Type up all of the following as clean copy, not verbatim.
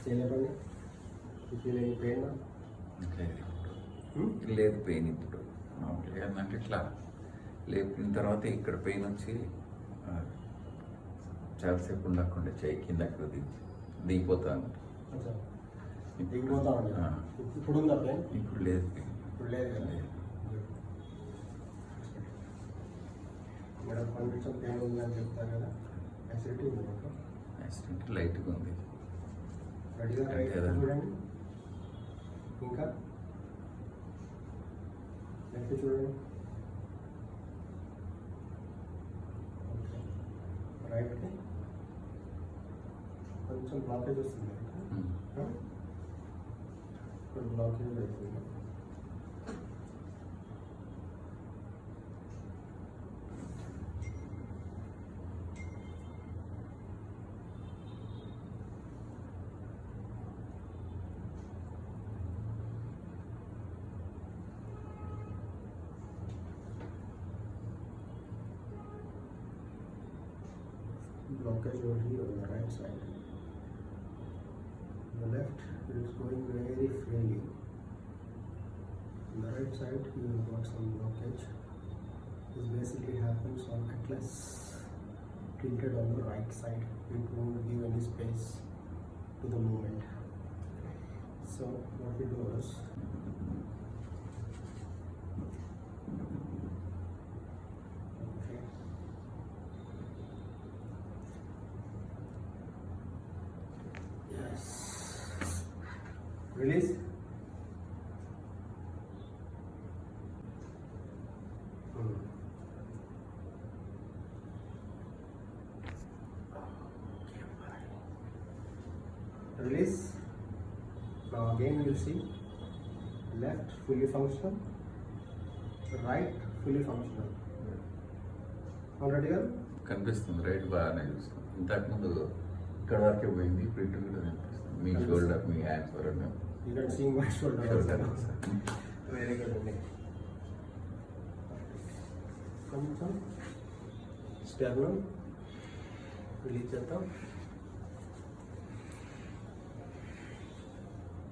చేయలేపండి. Feel అయ్యి pain లేదు, pain ఇప్పుడు మామూలుగా ఏంటంటే ఇట్లా లేపిన తర్వాత ఇక్కడ పెయిన్ వచ్చి చాలాసేపు ఉండకుండా చెయ్యి కిందకి దిగిపోతాను. దిగిపోతా ఇప్పుడు ఉందా పెయిన్? ఇప్పుడు లేదు పెయిన్. ఇప్పుడు లేదు కదా. మేడం కొంచెం పెయిన్ ఉందని చెప్తాను కదా. యాసిడిటీ ఉంది మీకు? యాసిడిటీ లైట్గా ఉంది. రెడీగా చూడండి. ఇంకా నెక్స్ట్ చూడండి. ఓకే, రైట్కి కొంచెం బ్లాకేజ్ వస్తుంది. ఇప్పుడు బ్లాకేజ్ అవుతుంది. Blockage over here on the right side. On the left, it is going very freely. On the right side, you have got some blockage. This basically happens on atlas, tilted on the right side. It won't give any space to the movement. So what we do is, release. Release. Now again you will see left fully functional, right fully functional. Already కనిపిస్తుంది. Right బాగానే చూస్తుంది. ఇంతకుముందు ఇక్కడ వరకే పోయింది, ఇప్పుడు ఇటు కూడా కనిపిస్తుంది. మీ షోల్డర్, మీ హ్యాండ్స్ వరకు. You can see my shoulder. Very good. కొంచెం స్టెర్నమ్ రిలీజ్ చేద్దాం.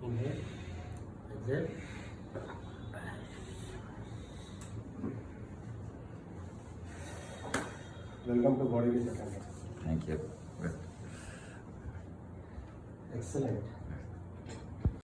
Inhale, exhale. Welcome to body with second. Thank you. Excellent.